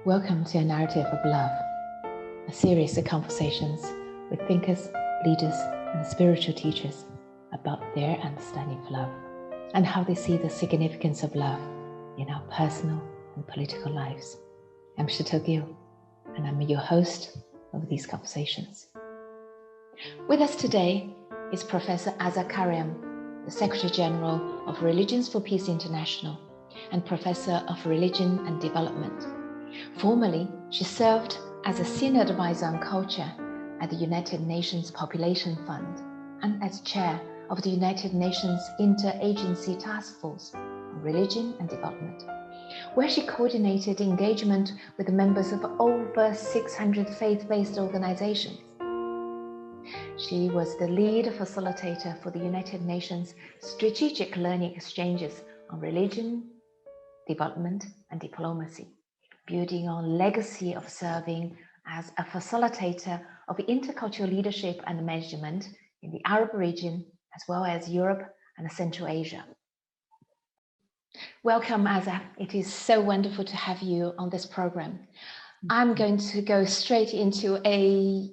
Welcome to A Narrative of Love, a series of conversations with thinkers, leaders, and spiritual teachers about their understanding of love and how they see the significance of love in our personal and political lives. I'm Scherto Gill, and I'm your host of these conversations. With us today is Professor Azza Karam, the Secretary General of Religions for Peace International and Professor of Religion and Development. Formerly, she served as a senior advisor on culture at the United Nations Population Fund and as chair of the United Nations Interagency Task Force on Religion and Development, where she coordinated engagement with members of over 600 faith-based organizations. She was the lead facilitator for the United Nations Strategic Learning Exchanges on Religion, Development, and Diplomacy, building on legacy of serving as a facilitator of intercultural leadership and management in the Arab region, as well as Europe and Central Asia. Welcome, Azza. It is so wonderful to have you on this program. I'm going to go straight into a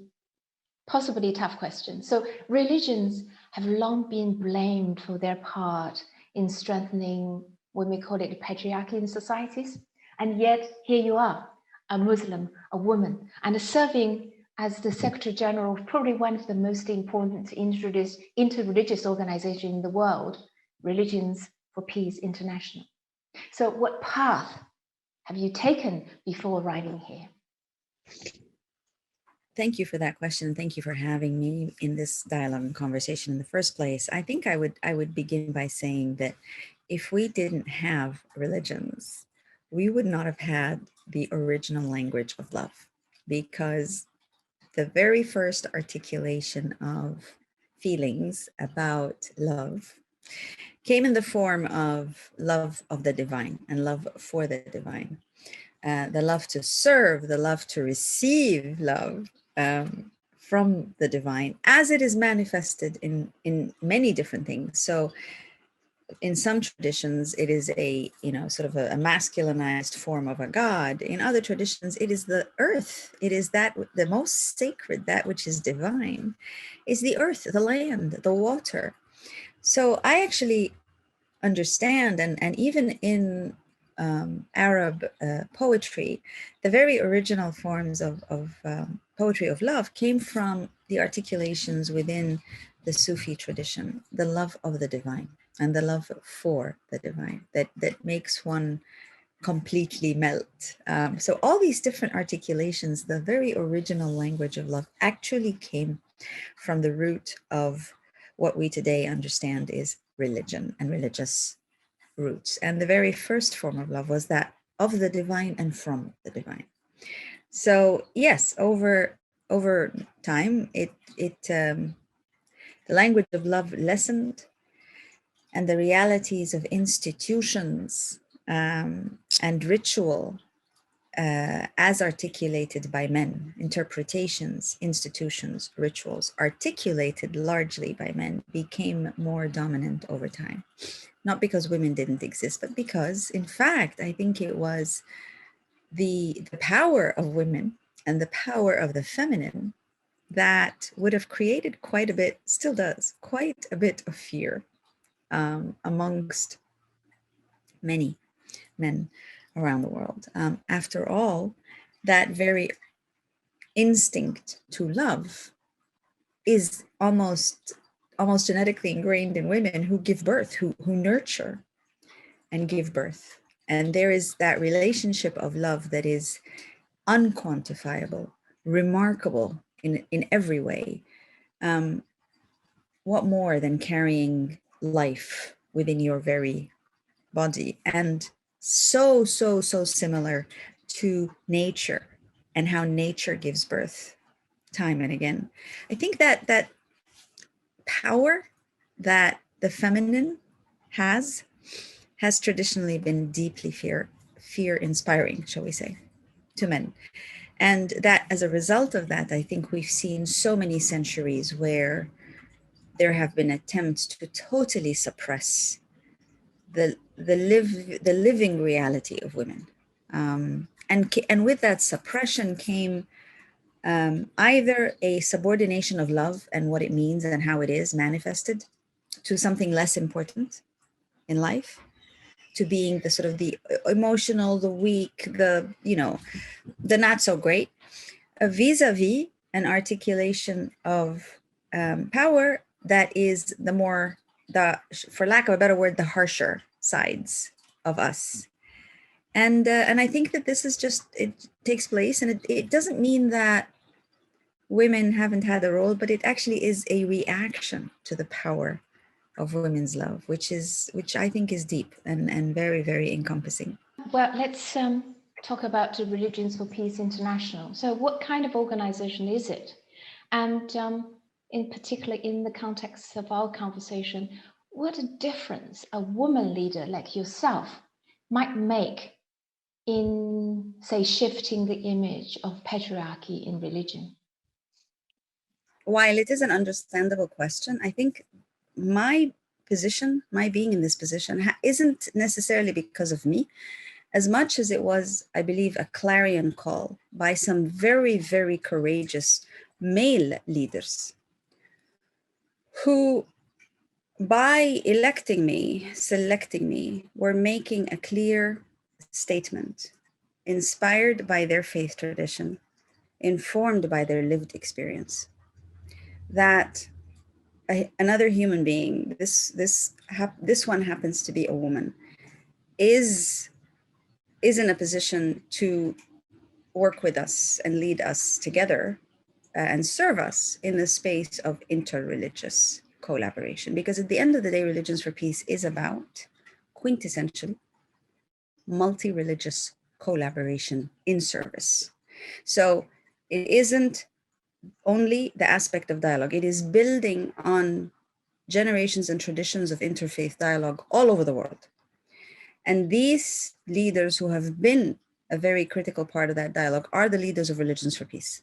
possibly tough question. So religions have long been blamed for their part in strengthening what we call it patriarchy in societies. And yet here you are, a Muslim, a woman, and serving as the Secretary General of probably one of the most important interreligious organizations in the world, Religions for Peace International. So what path have you taken before arriving here? Thank you for that question. Thank you for having me in this dialogue and conversation in the first place. I think I would begin by saying that if we didn't have religions, we would not have had the original language of love, because the very first articulation of feelings about love came in the form of love of the divine and love for the divine. The love to serve, the love to receive love from the divine, as it is manifested in many different things. So in some traditions, it is a, sort of a masculinized form of a god. In other traditions, it is the earth. It is that the most sacred, that which is divine, is the earth, the land, the water. So I actually understand, and even in Arab poetry, the very original forms of poetry of love came from the articulations within the Sufi tradition, the love of the divine and the love for the divine that makes one completely melt. So all these different articulations, the very original language of love actually came from the root of what we today understand is religion and religious roots. And the very first form of love was that of the divine and from the divine. So yes, over time, the language of love lessened, and the realities of institutions and ritual as articulated by men, interpretations, institutions, rituals, articulated largely by men, became more dominant over time. Not because women didn't exist, but because, in fact, I think it was the power of women and the power of the feminine that would have created quite a bit, still does, quite a bit of fear amongst many men around the world. After all, that very instinct to love is almost genetically ingrained in women who give birth, who nurture and give birth. And there is that relationship of love that is unquantifiable, remarkable in every way. What more than carrying life within your very body, and so similar to nature and how nature gives birth time and again. I think that power that the feminine has has traditionally been deeply fear inspiring, shall we say, to men. And that as a result of that, I think we've seen so many centuries where there have been attempts to totally suppress the living reality of women. And with that suppression came either a subordination of love and what it means and how it is manifested to something less important in life, to being the sort of the emotional, the weak, the, you know, the not so great, vis-a-vis an articulation of power that is for lack of a better word, the harsher sides of us. And I think that this is just, it takes place, and it doesn't mean that women haven't had a role, but it actually is a reaction to the power of women's love, which I think is deep and very, very encompassing. Well, let's talk about the Religions for Peace International. So what kind of organization is it? And in particular, in the context of our conversation, what a difference a woman leader like yourself might make in, say, shifting the image of patriarchy in religion? While it is an understandable question, I think my position, my being in this position, isn't necessarily because of me, as much as it was, I believe, a clarion call by some very, very courageous male leaders who, by electing me, selecting me, were making a clear statement, inspired by their faith tradition, informed by their lived experience, that another human being, this one happens to be a woman, is in a position to work with us and lead us together and serve us in the space of interreligious collaboration. Because at the end of the day, Religions for Peace is about quintessentially multi-religious collaboration in service. So it isn't only the aspect of dialogue, it is building on generations and traditions of interfaith dialogue all over the world. And these leaders who have been a very critical part of that dialogue are the leaders of Religions for Peace.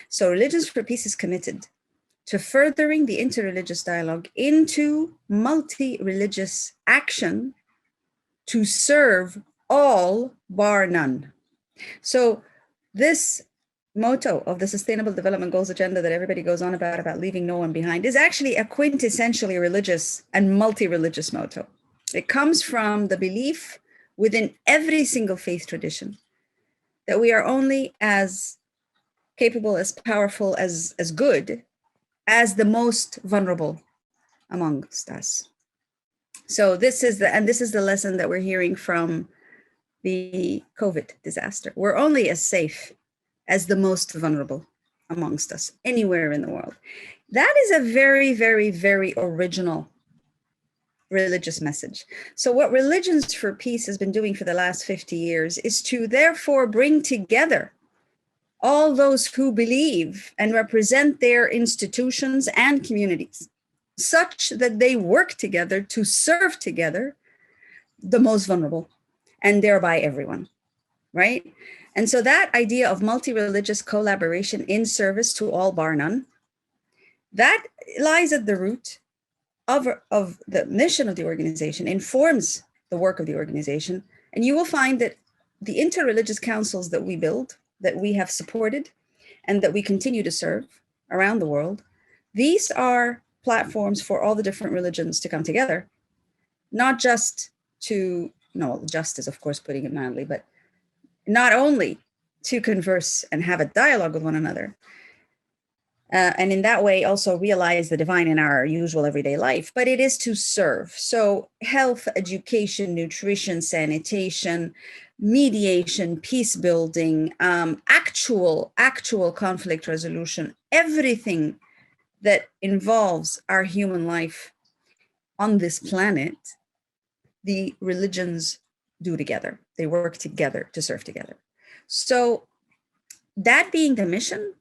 So Religions for Peace is committed to furthering the interreligious dialogue into multi-religious action to serve all, bar none. So this motto of the Sustainable Development Goals agenda that everybody goes on about leaving no one behind, is actually a quintessentially religious and multi-religious motto. It comes from the belief within every single faith tradition that we are only as capable, as powerful, as good as the most vulnerable amongst us. So this is the lesson that we're hearing from the COVID disaster. We're only as safe as the most vulnerable amongst us anywhere in the world. That is a very, very, very original religious message. So what Religions for Peace has been doing for the last 50 years is to therefore bring together all those who believe and represent their institutions and communities, such that they work together to serve together the most vulnerable, and thereby everyone, right? And so that idea of multi-religious collaboration in service to all, bar none, that lies at the root of the mission of the organization, informs the work of the organization. And you will find that the interreligious councils that we build, that we have supported, and that we continue to serve around the world, these are platforms for all the different religions to come together, not just to, no, just is of course putting it mildly, but not only to converse and have a dialogue with one another, and in that way also realize the divine in our usual everyday life, but it is to serve. So health, education, nutrition, sanitation, mediation, peace building, actual conflict resolution, everything that involves our human life on this planet, the religions do together. They work together to serve together. So that being the mission,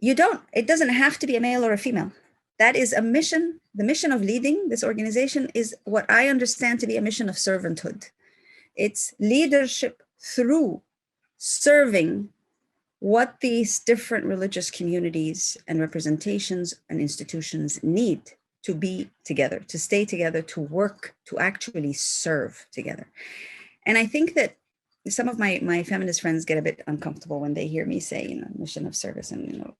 it doesn't have to be a male or a female. that is a mission. The mission of leading this organization is what I understand to be a mission of servanthood. It's leadership through serving what these different religious communities and representations and institutions need to be together, to stay together, to work, to actually serve together. And I think that some of my feminist friends get a bit uncomfortable when they hear me say, mission of service, and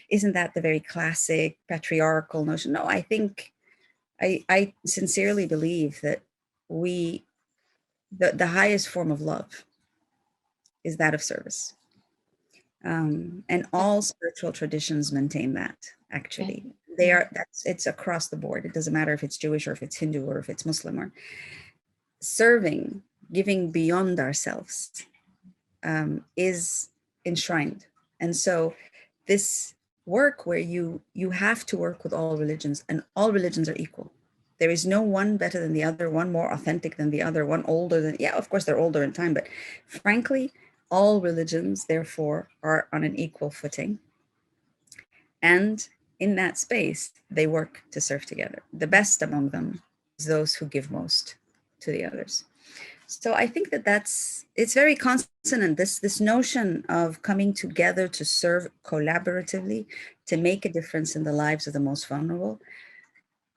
isn't that the very classic patriarchal notion? No, I think I sincerely believe that the highest form of love is that of service. And all spiritual traditions maintain that, actually. It's across the board. It doesn't matter if it's Jewish or if it's Hindu or if it's Muslim, or serving, giving beyond ourselves is enshrined. And so this work where you have to work with all religions, and all religions are equal. There is no one better than the other, one more authentic than the other, one older than, yeah, of course they're older in time, but frankly, all religions, therefore, are on an equal footing. And in that space, they work to serve together. The best among them is those who give most to the others. So I think it's very consonant, this notion of coming together to serve collaboratively, to make a difference in the lives of the most vulnerable,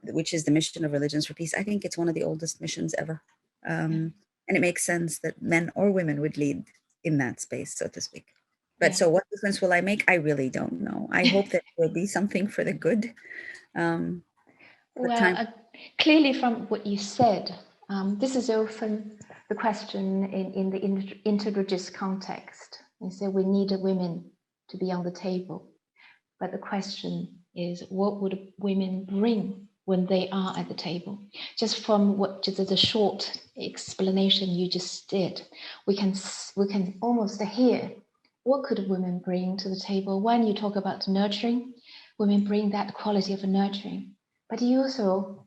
which is the mission of Religions for Peace. I think it's one of the oldest missions ever. And it makes sense that men or women would lead in that space, so to speak. But so what difference will I make? I really don't know. I hope that there will be something for the good. Clearly from what you said, this is often the question in the interreligious context. You say we need women to be on the table. But the question is, what would women bring when they are at the table? Just from just the short explanation you just did, we can almost hear what could women bring to the table. When you talk about nurturing, women bring that quality of nurturing. But you also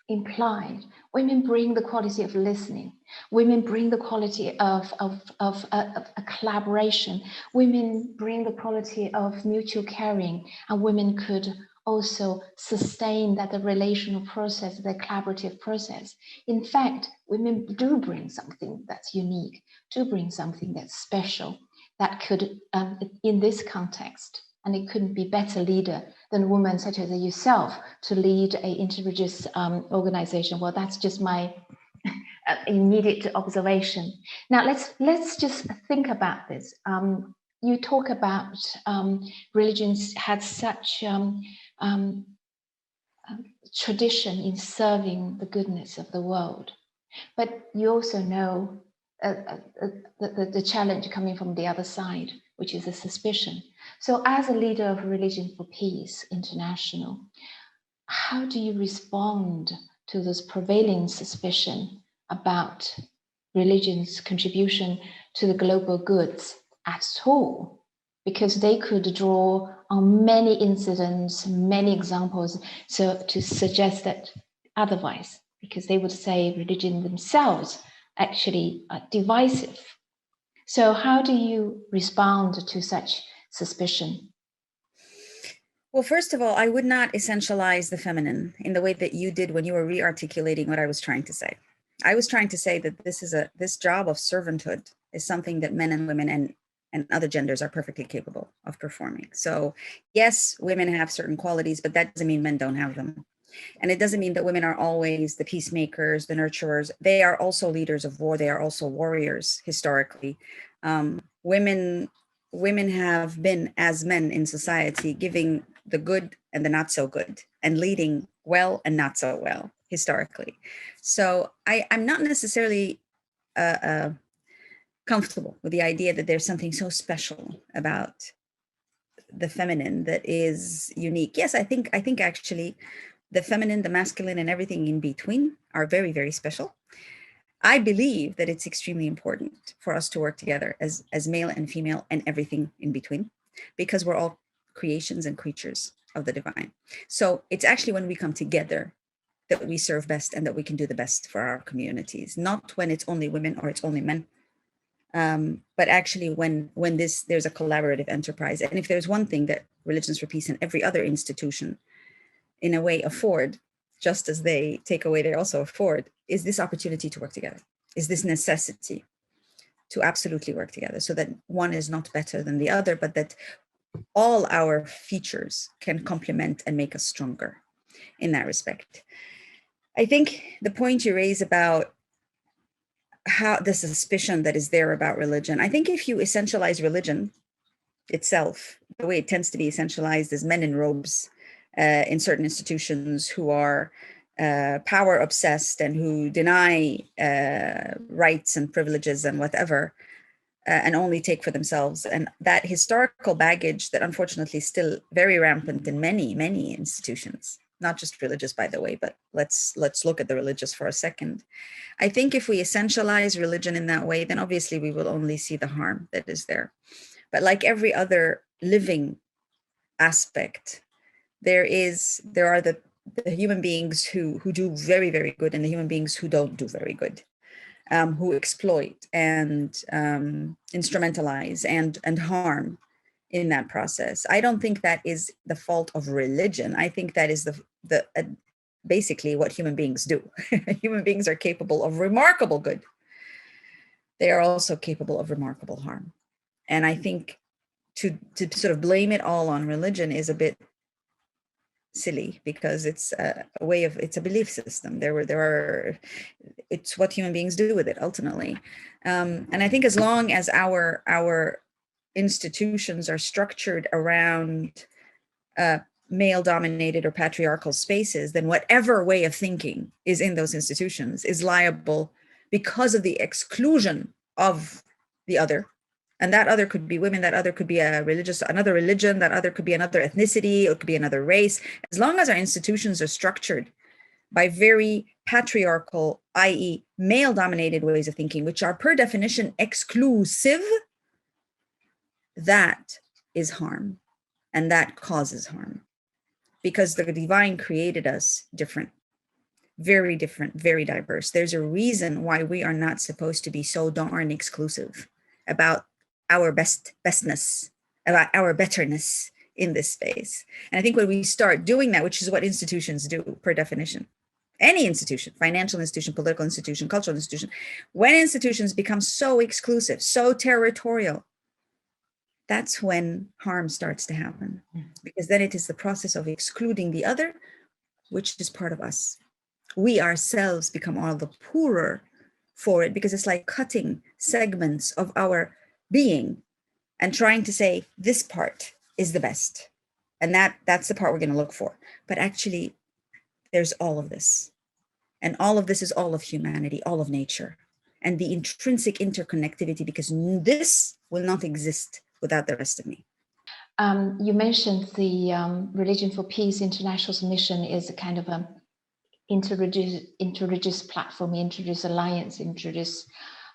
implied women bring the quality of listening. Women bring the quality of a collaboration. Women bring the quality of mutual caring, and women could also sustain that the relational process, the collaborative process. In fact, women do bring something that's unique, do bring something that's special, that could, in this context, and it couldn't be better leader than a woman such as yourself to lead a interreligious organization. Well, that's just my immediate observation. Now let's just think about this. You talk about religions had such tradition in serving the goodness of the world, but you also know the challenge coming from the other side, which is a suspicion. So as a leader of Religion for Peace International, how do you respond to this prevailing suspicion about religion's contribution to the global goods at all? Because they could draw on many incidents, many examples, so to suggest that otherwise, because they would say religion themselves actually are divisive. So how do you respond to such suspicion? Well, first of all, I would not essentialize the feminine in the way that you did when you were re-articulating what I was trying to say. I was trying to say that this job of servanthood is something that men and women and other genders are perfectly capable of performing. So yes, women have certain qualities, but that doesn't mean men don't have them. And it doesn't mean that women are always the peacemakers, the nurturers. They are also leaders of war. They are also warriors historically. Women have been, as men in society, giving the good and the not so good, and leading well and not so well historically. So I'm not necessarily comfortable with the idea that there's something so special about the feminine that is unique. Yes, I think actually the feminine, the masculine, and everything in between are very, very special. I believe that it's extremely important for us to work together as male and female and everything in between, because we're all creations and creatures of the divine. So it's actually when we come together that we serve best and that we can do the best for our communities, not when it's only women or it's only men. But actually when there's a collaborative enterprise. And if there's one thing that Religions for Peace and every other institution in a way afford, just as they take away, they also afford, is this opportunity to work together, is this necessity to absolutely work together, so that one is not better than the other, but that all our features can complement and make us stronger in that respect. I think the point you raise about how the suspicion that is there about religion, I think if you essentialize religion itself, the way it tends to be essentialized is men in robes in certain institutions who are power obsessed and who deny rights and privileges and whatever, and only take for themselves. And that historical baggage that unfortunately is still very rampant in many, many institutions, not just religious, by the way, but let's look at the religious for a second. I think if we essentialize religion in that way, then obviously we will only see the harm that is there. But like every other living aspect, there are the human beings who do very, very good, and the human beings who don't do very good, who exploit and instrumentalize and harm in that process. I don't think that is the fault of religion. I think that is basically what human beings do. Human beings are capable of remarkable good. They are also capable of remarkable harm. And I think to sort of blame it all on religion is a bit silly, because it's it's a belief system. It's what human beings do with it ultimately. And I think as long as our institutions are structured around male dominated or patriarchal spaces, then whatever way of thinking is in those institutions is liable because of the exclusion of the other. And that other could be women, that other could be another religion, that other could be another ethnicity, it could be another race. As long as our institutions are structured by very patriarchal, i.e. male-dominated ways of thinking, which are per definition exclusive, that is harm, and that causes harm. Because the divine created us different, very diverse. There's a reason why we are not supposed to be so darn exclusive about our bestness, about our betterness in this space. And I think when we start doing that, which is what institutions do per definition, any institution, financial institution, political institution, cultural institution, when institutions become so exclusive, so territorial, that's when harm starts to happen, because then it is the process of excluding the other, which is part of us. We ourselves become all the poorer for it, because it's like cutting segments of our being and trying to say this part is the best, and that's the part we're going to look for. But actually, there's all of this, and all of this is all of humanity, all of nature, and the intrinsic interconnectivity, because this will not exist without the rest of me. You mentioned the Religion for Peace International's mission is a kind of a interreligious platform, interreligious alliance, interreligious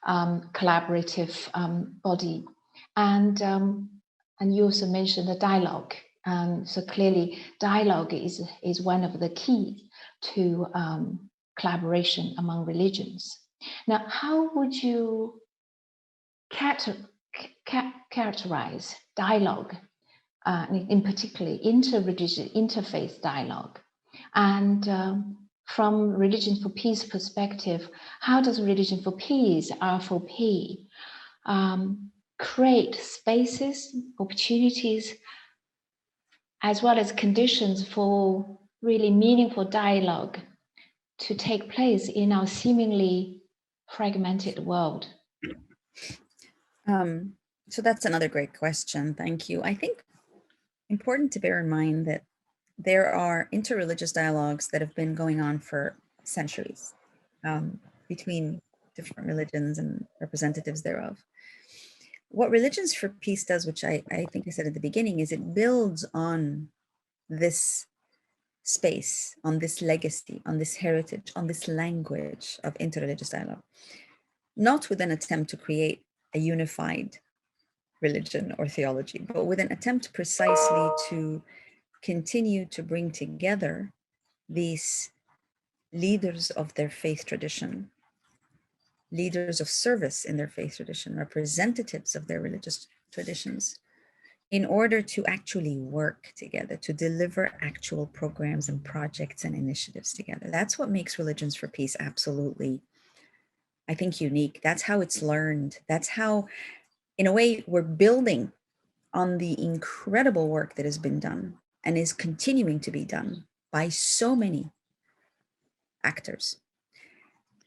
collaborative body, and you also mentioned the dialogue. So clearly, dialogue is one of the key to collaboration among religions. Now, how would you characterize dialogue, in particular interreligious, interfaith dialogue? And from Religion for Peace perspective, how does Religion for Peace, R4P, create spaces, opportunities, as well as conditions for really meaningful dialogue to take place in our seemingly fragmented world? So that's another great question. Thank you. I think important to bear in mind that there are interreligious dialogues that have been going on for centuries between different religions and representatives thereof. What Religions for Peace does, which I think I said at the beginning, is it builds on this space, on this legacy, on this heritage, on this language of interreligious dialogue, not with an attempt to create a unified religion or theology, but with an attempt precisely to continue to bring together these leaders of their faith tradition, leaders of service in their faith tradition, representatives of their religious traditions, in order to actually work together, to deliver actual programs and projects and initiatives together. That's what makes Religions for Peace absolutely, I think, unique. That's how it's learned. That's how, in a way, we're building on the incredible work that has been done and is continuing to be done by so many actors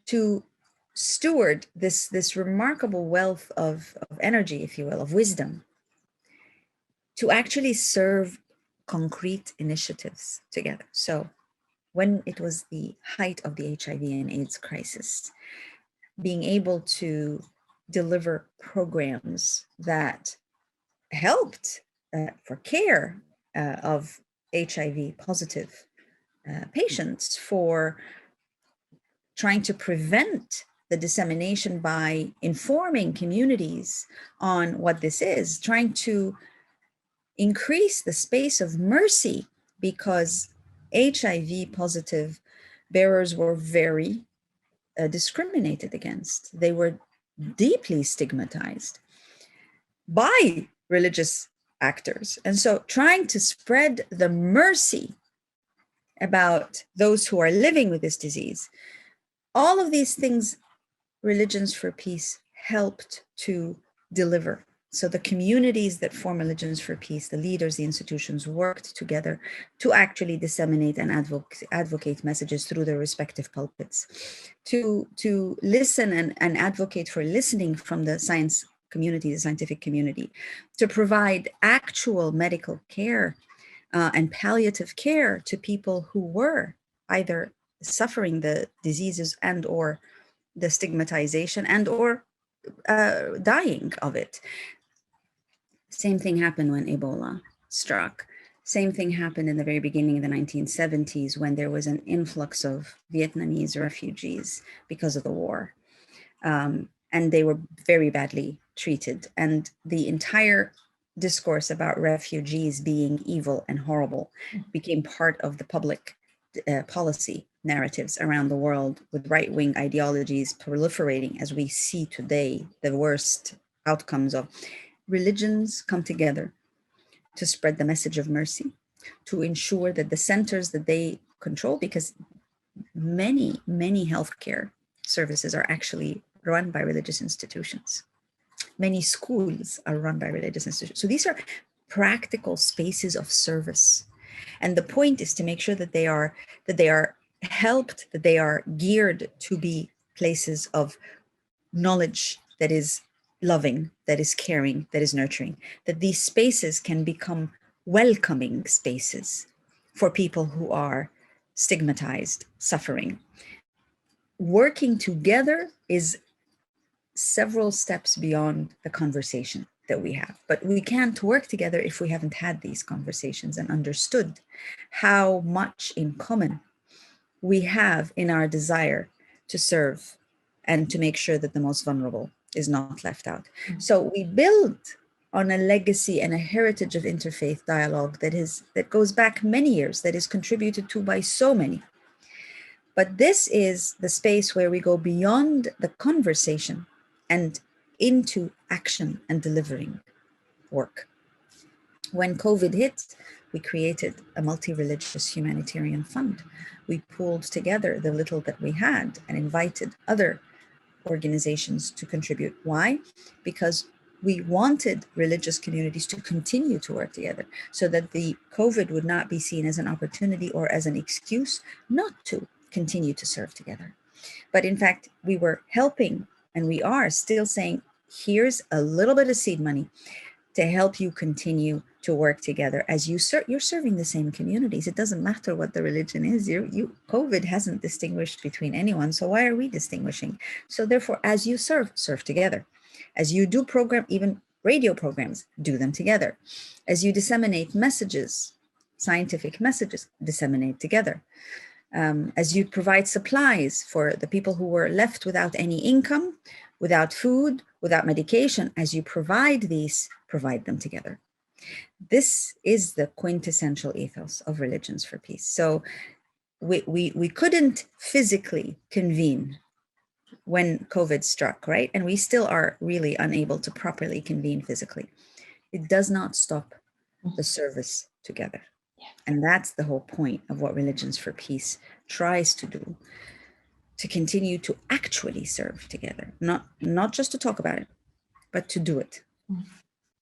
to steward this remarkable wealth of energy, if you will, of wisdom, to actually serve concrete initiatives together. So when it was the height of the HIV and AIDS crisis, being able to deliver programs that helped for care of HIV positive patients, for trying to prevent the dissemination by informing communities on what this is, trying to increase the space of mercy, because HIV positive bearers were very discriminated against. They were deeply stigmatized by religious actors. And so trying to spread the mercy about those who are living with this disease, all of these things, Religions for Peace helped to deliver. So the communities that form Religions for Peace, the leaders, the institutions, worked together to actually disseminate and advocate messages through their respective pulpits, to listen and advocate for listening from the science community, the scientific community, to provide actual medical care and palliative care to people who were either suffering the diseases and or the stigmatization and or dying of it. Same thing happened when Ebola struck. Same thing happened in the very beginning of the 1970s, when there was an influx of Vietnamese refugees because of the war. And they were very badly treated. And the entire discourse about refugees being evil and horrible became part of the public policy narratives around the world, with right-wing ideologies proliferating, as we see today, the worst outcomes of. Religions come together to spread the message of mercy, to ensure that the centers that they control, because many healthcare services are actually run by religious institutions. Many schools are run by religious institutions. So these are practical spaces of service. And the point is to make sure that they are helped, that they are geared to be places of knowledge that is loving, that is caring, that is nurturing, that these spaces can become welcoming spaces for people who are stigmatized, suffering. Working together is several steps beyond the conversation that we have, but we can't work together if we haven't had these conversations and understood how much in common we have in our desire to serve and to make sure that the most vulnerable is not left out. So we build on a legacy and a heritage of interfaith dialogue that goes back many years, that is contributed to by so many. But this is the space where we go beyond the conversation and into action and delivering work. When COVID hit, we created a multi-religious humanitarian fund. We pulled together the little that we had and invited other organizations to contribute. Why? Because we wanted religious communities to continue to work together, so that the COVID would not be seen as an opportunity or as an excuse not to continue to serve together. But in fact, we were helping, and we are still saying, here's a little bit of seed money to help you continue to work together as you're serving the same communities. It doesn't matter what the religion is. COVID hasn't distinguished between anyone, so why are we distinguishing? So therefore, as you serve together. As you do program, even radio programs, do them together. As you disseminate messages, scientific messages, disseminate together. As you provide supplies for the people who were left without any income, without food, without medication, as you provide these, provide them together. This is the quintessential ethos of Religions for Peace. So we couldn't physically convene when COVID struck, right? And we still are really unable to properly convene physically. It does not stop the service together. Yeah. And that's the whole point of what Religions for Peace tries to do, to continue to actually serve together, not just to talk about it, but to do it.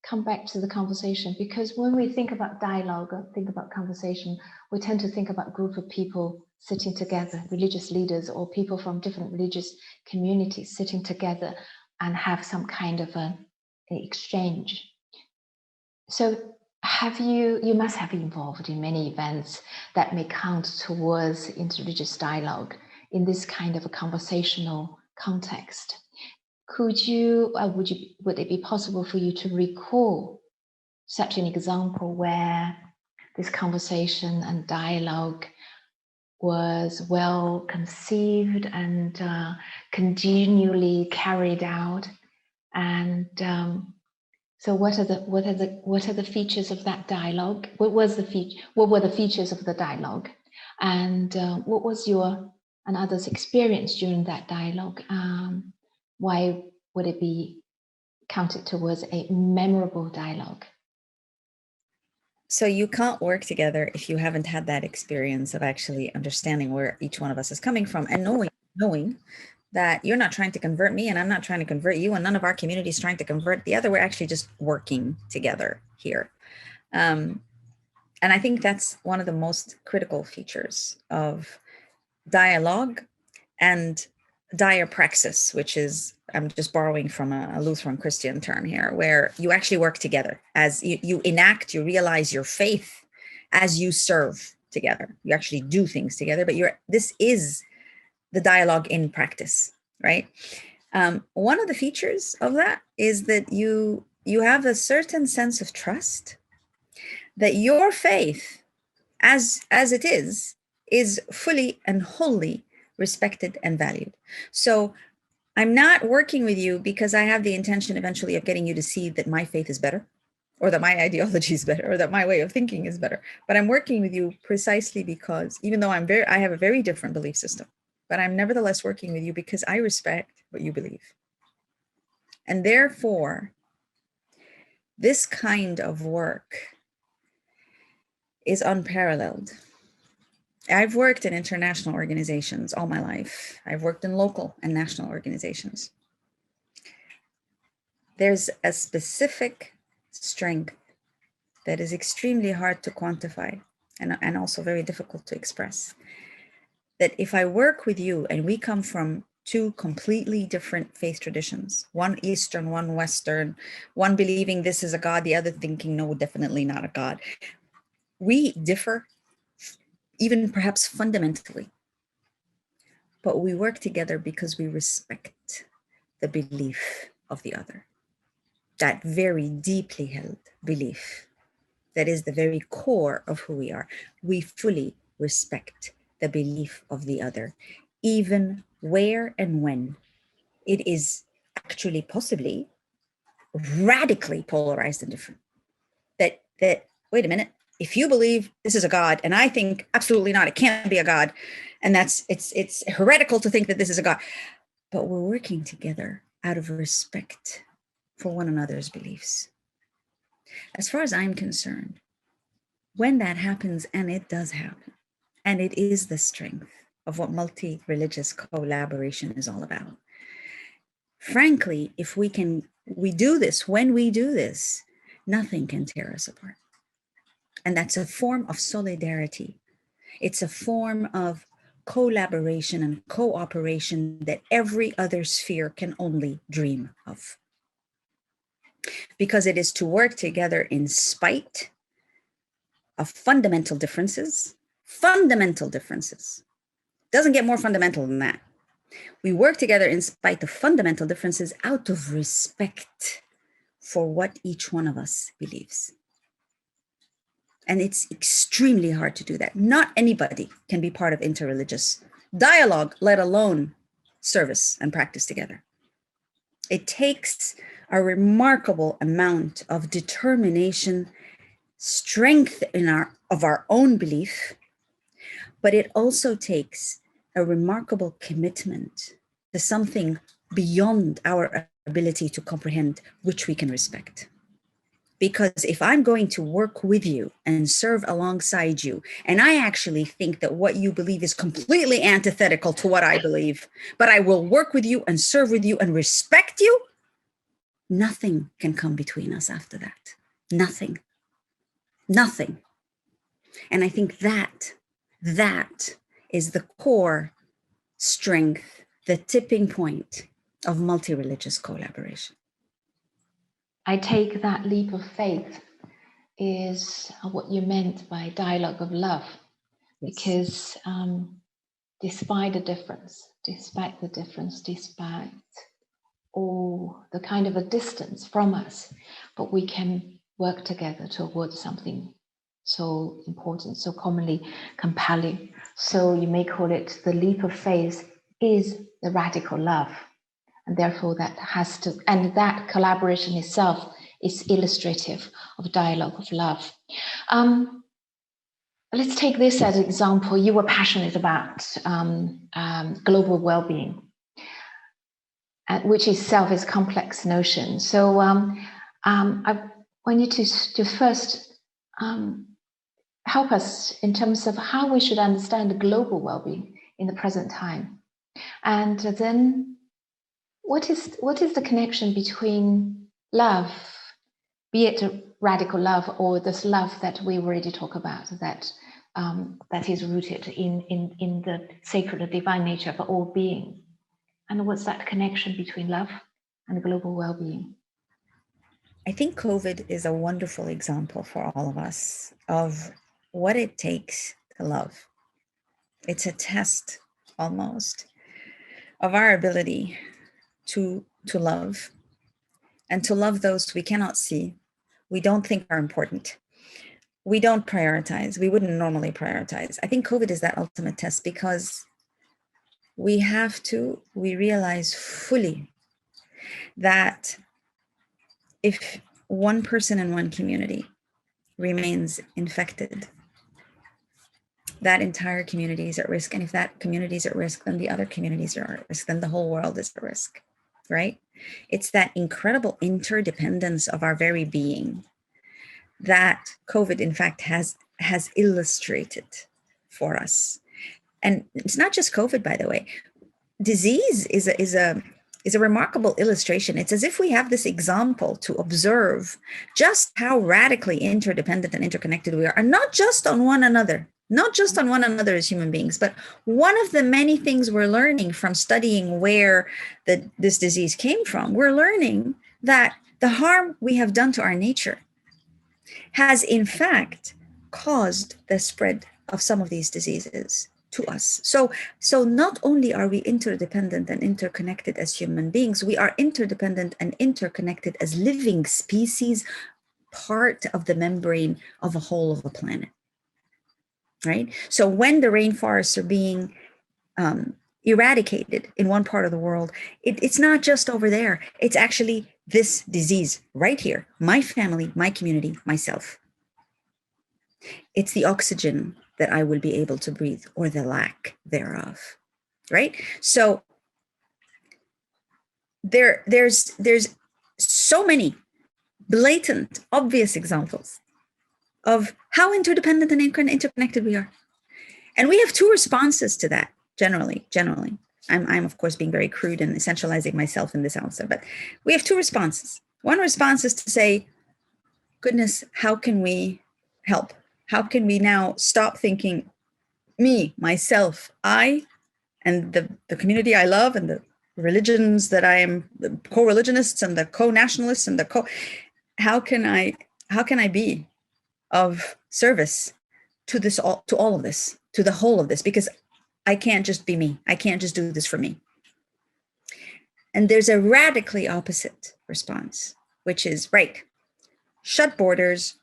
Come back to the conversation, because when we think about dialogue or think about conversation, we tend to think about a group of people sitting together, religious leaders or people from different religious communities sitting together and have some kind of an exchange. So you must have been involved in many events that may count towards interreligious dialogue in this kind of a conversational context. Would it be possible for you to recall such an example where this conversation and dialogue was well conceived and continually carried out? And so what are the features of that dialogue? What were the features of the dialogue? And what was your and others' experience during that dialogue? Why would it be counted towards a memorable dialogue? So you can't work together if you haven't had that experience of actually understanding where each one of us is coming from, and knowing that you're not trying to convert me and I'm not trying to convert you, and none of our community is trying to convert the other. We're actually just working together here. And I think that's one of the most critical features of dialogue and Diapraxis, which is, I'm just borrowing from a Lutheran Christian term here, where you actually work together as you enact, you realize your faith as you serve together. You actually do things together, but this is the dialogue in practice, right? One of the features of that is that you have a certain sense of trust that your faith, as it is fully and wholly respected and valued. So I'm not working with you because I have the intention eventually of getting you to see that my faith is better, or that my ideology is better, or that my way of thinking is better. But I'm working with you precisely because, even though I have a very different belief system, but I'm nevertheless working with you because I respect what you believe. And therefore, this kind of work is unparalleled. I've worked in international organizations all my life. I've worked in local and national organizations. There's a specific strength that is extremely hard to quantify and also very difficult to express. That if I work with you and we come from two completely different faith traditions, one Eastern, one Western, one believing this is a God, the other thinking, no, definitely not a God. We differ, even perhaps fundamentally, but we work together because we respect the belief of the other. That very deeply held belief that is the very core of who we are. We fully respect the belief of the other, even where and when it is actually possibly radically polarized and different. That wait a minute, if you believe this is a God and I think absolutely not, it can't be a God, and it's heretical to think that this is a God, but we're working together out of respect for one another's beliefs. As far as I'm concerned, when that happens, and it does happen, and it is the strength of what multi-religious collaboration is all about. Frankly, if we do this, nothing can tear us apart. And that's a form of solidarity. It's a form of collaboration and cooperation that every other sphere can only dream of. Because it is to work together in spite of fundamental differences. Doesn't get more fundamental than that. We work together in spite of fundamental differences out of respect for what each one of us believes. And it's extremely hard to do that. Not anybody can be part of interreligious dialogue, let alone service and practice together. It takes a remarkable amount of determination, strength of our own belief, but it also takes a remarkable commitment to something beyond our ability to comprehend, which we can respect. Because if I'm going to work with you and serve alongside you, and I actually think that what you believe is completely antithetical to what I believe, but I will work with you and serve with you and respect you, nothing can come between us after that. Nothing. Nothing. And I think that is the core strength, the tipping point of multi-religious collaboration. I take that leap of faith is what you meant by dialogue of love, Yes. because despite the difference, despite all the kind of a distance from us, but we can work together towards something so important, so commonly compelling. So you may call it the leap of faith is the radical love. And therefore that has to, and that collaboration itself is illustrative of dialogue of love. Let's take this as an example. You were passionate about global well-being, which itself is a complex notion. So I want you to first help us in terms of how we should understand the global well-being in the present time. And then what is the connection between love, be it a radical love or this love that we already talk about, that is rooted in the sacred or divine nature of all being? And what's that connection between love and global well-being? I think COVID is a wonderful example for all of us of what it takes to love. It's a test almost of our ability to love, and to love those we cannot see, we don't think are important, we don't prioritize, we wouldn't normally prioritize. I think COVID is that ultimate test, because we realize fully that if one person in one community remains infected, that entire community is at risk. And if that community is at risk, then the other communities are at risk, then the whole world is at risk, right? It's that incredible interdependence of our very being that COVID, in fact, has illustrated for us. And it's not just COVID, by the way. Disease is a remarkable illustration. It's as if we have this example to observe just how radically interdependent and interconnected we are, and not just on one another as human beings, but one of the many things we're learning from studying where this disease came from, we're learning that the harm we have done to our nature has in fact caused the spread of some of these diseases to us. So not only are we interdependent and interconnected as human beings, we are interdependent and interconnected as living species, part of the membrane of a whole of a planet, right? So when the rainforests are being eradicated in one part of the world, it's not just over there. It's actually this disease right here, my family, my community, myself. It's the oxygen that I will be able to breathe, or the lack thereof, right? So there's so many blatant, obvious examples of how interdependent and interconnected we are. And we have two responses to that, generally. I'm of course being very crude and essentializing myself in this answer, but we have two responses. One response is to say, goodness, how can we help? How can we now stop thinking me, myself, I, and the community I love, and the religions that I am, the co-religionists and the co-nationalists and how can I be of service to all of this, to the whole of this? Because I can't just be me. I can't just do this for me. And there's a radically opposite response, which is, right, shut borders,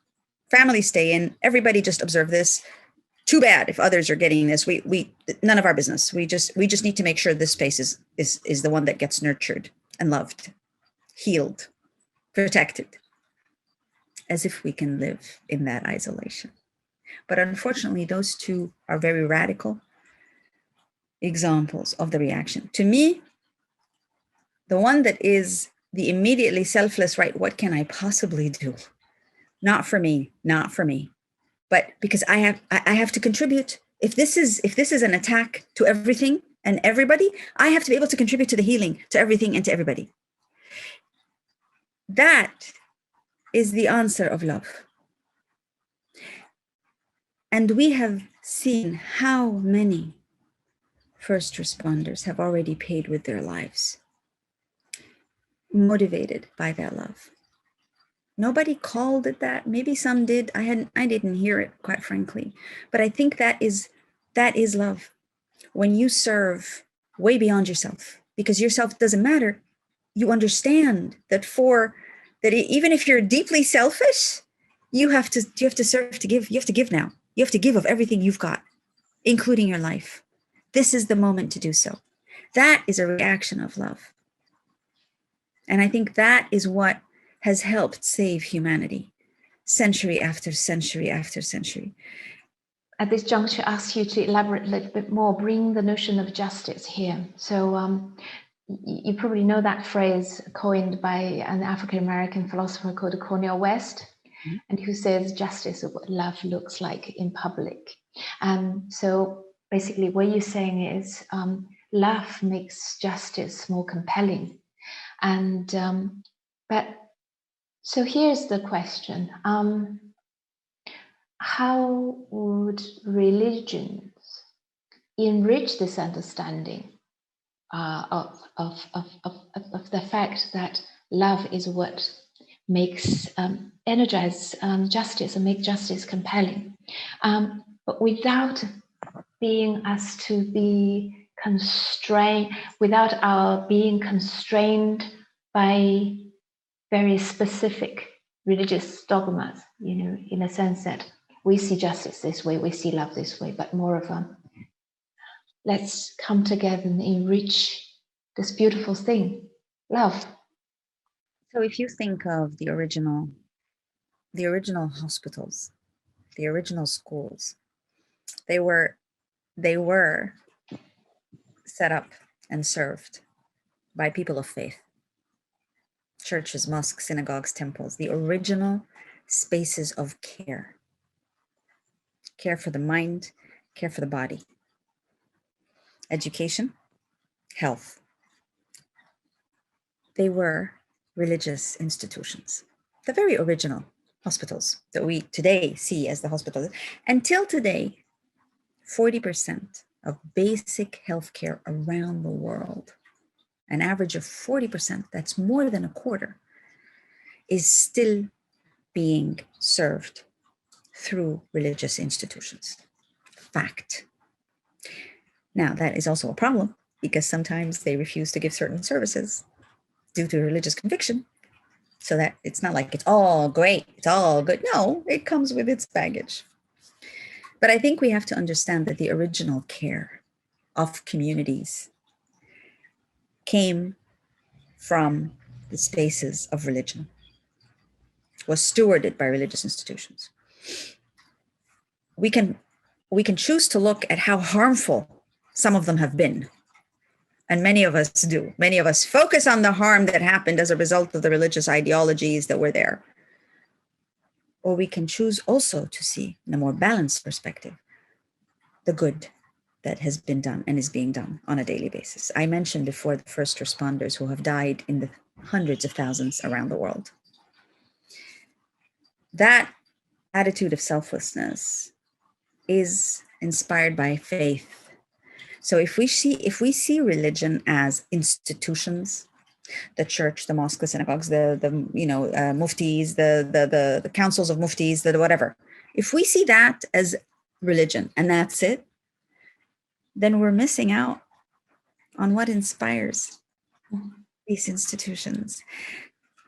families stay in, everybody just observe this. Too bad if others are getting this. We none of our business. We just need to make sure this space is the one that gets nurtured and loved, healed, protected, as if we can live in that isolation. But unfortunately, those two are very radical examples of the reaction. To me, the one that is the immediately selfless, right, what can I possibly do? not for me, not for me. But because I have to contribute. If this is an attack to everything and everybody, I have to be able to contribute to the healing, to everything and to everybody. That is the answer of love. And we have seen how many first responders have already paid with their lives, motivated by that love. Nobody called it that. Maybe some did. I didn't hear it, quite frankly. But I think that is love. When you serve way beyond yourself, because yourself doesn't matter, you understand that even if you're deeply selfish, you have to serve, to give. You have to give now. You have to give of everything you've got, including your life. This is the moment to do so. That is a reaction of love. And I think that is what has helped save humanity century after century after century. At this juncture, I ask you to elaborate a little bit more, bring the notion of justice here. So you probably know that phrase coined by an African-American philosopher called Cornel West, mm-hmm. and who says justice is what love looks like in public. And so basically what you're saying is love makes justice more compelling. And but so here's the question. How would religions enrich this understanding of the fact that love is what makes energize justice and make justice compelling, but without being asked to be constrained, without our being constrained by very specific religious dogmas, in a sense that we see justice this way, we see love this way, but more of let's come together and enrich this beautiful thing, love. So if you think of the original hospitals, the original schools, they were set up and served by people of faith. Churches, mosques, synagogues, temples, the original spaces of care for the mind, care for the body, education, health. They were religious institutions, the very original hospitals that we today see as the hospitals. Until today, 40% of basic healthcare around the world, an average of 40%, that's more than a quarter, is still being served through religious institutions. Fact. Now, that is also a problem because sometimes they refuse to give certain services due to religious conviction. So that it's not like it's all great, it's all good. No, it comes with its baggage. But I think we have to understand that the original care of communities came from the spaces of religion, was stewarded by religious institutions. We can choose to look at how harmful some of them have been. And many of us do. Many of us focus on the harm that happened as a result of the religious ideologies that were there. Or we can choose also to see, in a more balanced perspective, the good that has been done and is being done on a daily basis. I mentioned before the first responders who have died in the hundreds of thousands around the world. That attitude of selflessness is inspired by faith. So if we see religion as institutions, the church, the mosque, the synagogues, the muftis, the councils of muftis, the whatever, if we see that as religion and that's it, then we're missing out on what inspires these institutions.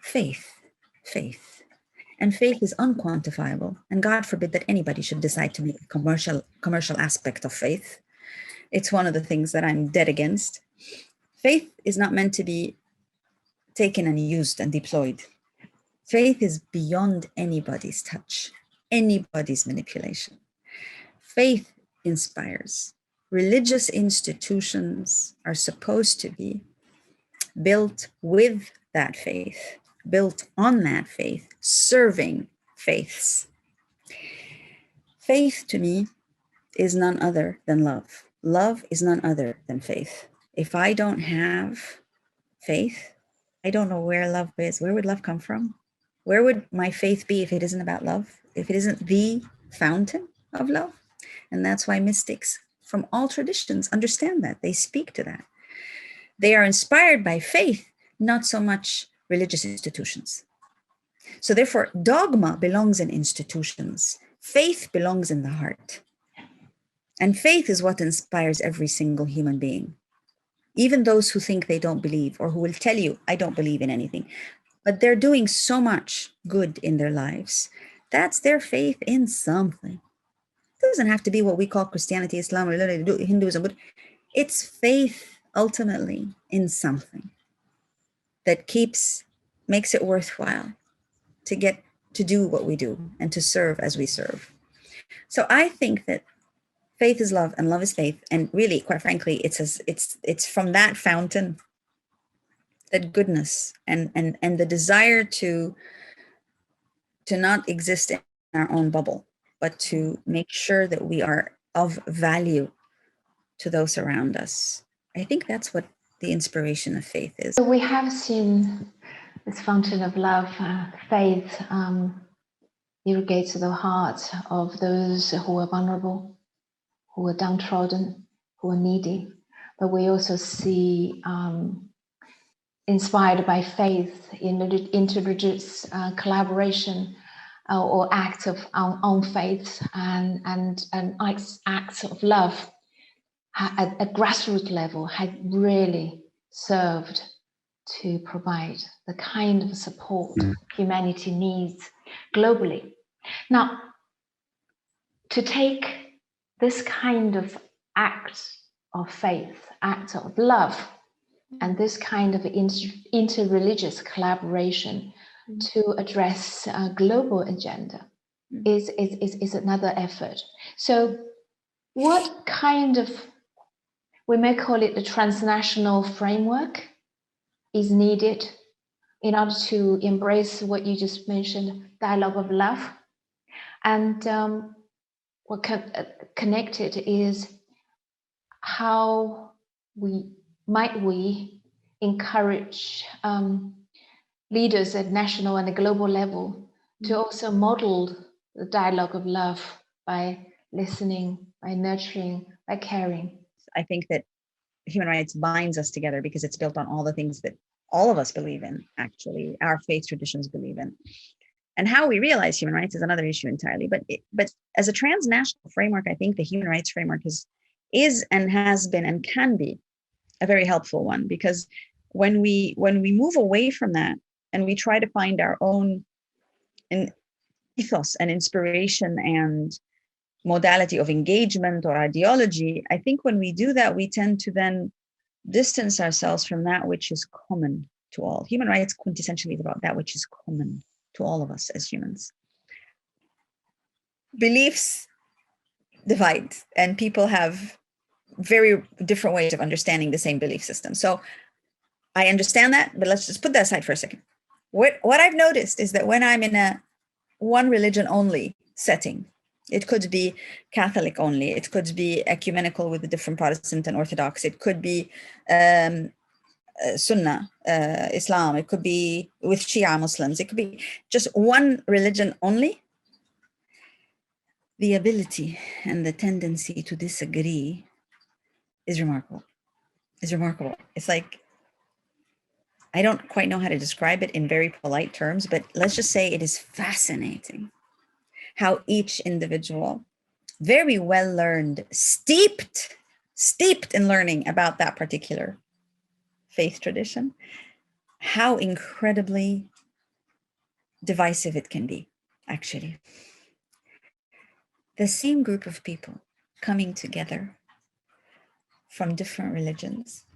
Faith. And faith is unquantifiable. And God forbid that anybody should decide to make a commercial aspect of faith. It's one of the things that I'm dead against. Faith is not meant to be taken and used and deployed. Faith is beyond anybody's touch, anybody's manipulation. Faith inspires. Religious institutions are supposed to be built with that faith, built on that faith, serving faiths. Faith to me is none other than love. Love is none other than faith. If I don't have faith, I don't know where love is. Where would love come from? Where would my faith be if it isn't about love? If it isn't the fountain of love? And that's why mystics from all traditions understand that. They speak to that. They are inspired by faith, not so much religious institutions. So therefore, dogma belongs in institutions. Faith belongs in the heart. And faith is what inspires every single human being. Even those who think they don't believe, or who will tell you, I don't believe in anything, but they're doing so much good in their lives. That's their faith in something. It doesn't have to be what we call Christianity, Islam, or Hinduism, but it's faith ultimately in something that makes it worthwhile to get to do what we do and to serve as we serve. So I think that faith is love and love is faith. And really, quite frankly, it's from that fountain that goodness and the desire to not exist in our own bubble, but to make sure that we are of value to those around us. I think that's what the inspiration of faith is. So we have seen this fountain of love, faith, irrigates the heart of those who are vulnerable, who are downtrodden, who are needy. But we also see, inspired by faith in interreligious collaboration or acts of own faith and acts of love at a grassroots level had really served to provide the kind of support humanity needs globally. Now, to take this kind of act of faith, act of love, and this kind of interreligious collaboration to address a global agenda is another effort. So what kind of, we may call it the transnational framework, is needed in order to embrace what you just mentioned, dialogue of love? And what connected is how we encourage leaders at national and global level to also model the dialogue of love by listening, by nurturing, by caring. I think that human rights binds us together because it's built on all the things that all of us believe in, actually, our faith traditions believe in. And how we realize human rights is another issue entirely. But as a transnational framework, I think the human rights framework is and has been and can be a very helpful one, because when we move away from that and we try to find our own ethos and inspiration and modality of engagement or ideology, I think when we do that, we tend to then distance ourselves from that which is common to all. Human rights quintessentially is about that which is common to all of us as humans. Beliefs divide, and people have very different ways of understanding the same belief system. So I understand that, but let's just put that aside for a second. What I've noticed is that when I'm in a one religion only setting, it could be Catholic only, it could be ecumenical with the different Protestant and Orthodox, it could be Sunnah, Islam, it could be with Shia Muslims, it could be just one religion only. The ability and the tendency to disagree is remarkable. It's like, I don't quite know how to describe it in very polite terms, but let's just say it is fascinating how each individual, very well learned, steeped in learning about that particular faith tradition, how incredibly divisive it can be, actually. The same group of people coming together from different religions,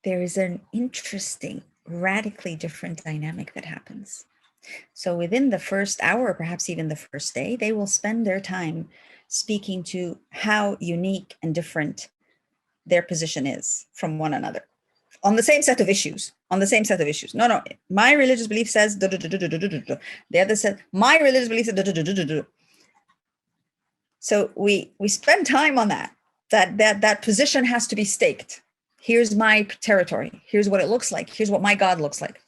there is an interesting, radically different dynamic that happens. So within the first hour, or perhaps even the first day, they will spend their time speaking to how unique and different their position is from one another. on the same set of issues, No, my religious belief says, the other said, my religious belief says, So we spend time on that position has to be staked. Here's my territory. Here's what it looks like. Here's what my God looks like.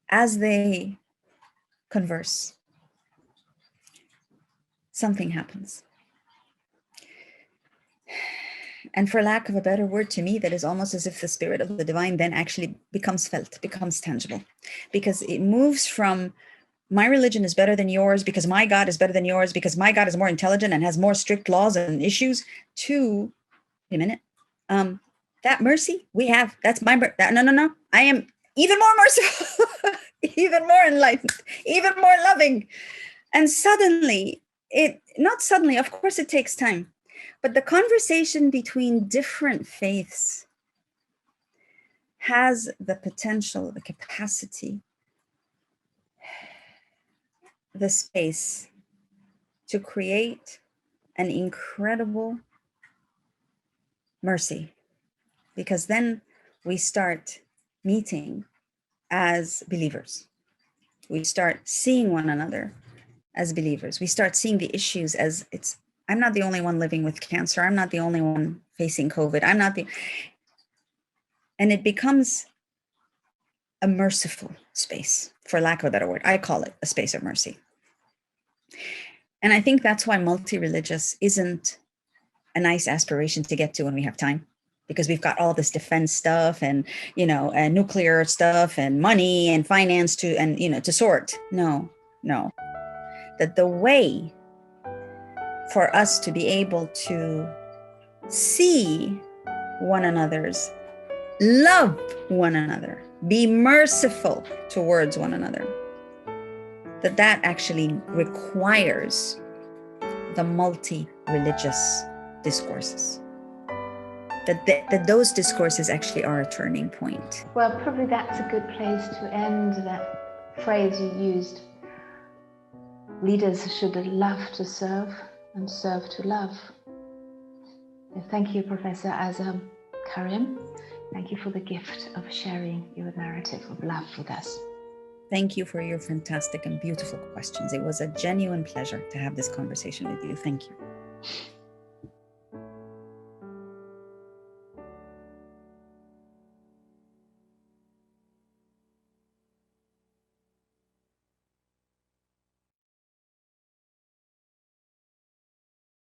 As they converse, something happens. And for lack of a better word, to me, that is almost as if the spirit of the divine then actually becomes felt, becomes tangible, because it moves from my religion is better than yours because my God is better than yours because my God is more intelligent and has more strict laws and issues to, wait a minute, that mercy we have, that's my, no, I am even more merciful, even more enlightened, even more loving. And suddenly, of course it takes time, but the conversation between different faiths has the potential, the capacity, the space to create an incredible mercy, because then we start meeting as believers. We start seeing one another as believers. We start seeing the issues as I'm not the only one living with cancer. I'm not the only one facing COVID. And it becomes a merciful space, for lack of a better word. I call it a space of mercy. And I think that's why multi-religious isn't a nice aspiration to get to when we have time, because we've got all this defense stuff and, and nuclear stuff and money and finance to sort. No. That the way for us to be able to see one another's, love one another, be merciful towards one another, that actually requires the multi-religious discourses. That those discourses actually are a turning point. Well, probably that's a good place to end that phrase you used. Leaders should love to serve and serve to love. Thank you, Professor Azza Karam. Thank you for the gift of sharing your narrative of love with us. Thank you for your fantastic and beautiful questions. It was a genuine pleasure to have this conversation with you. Thank you.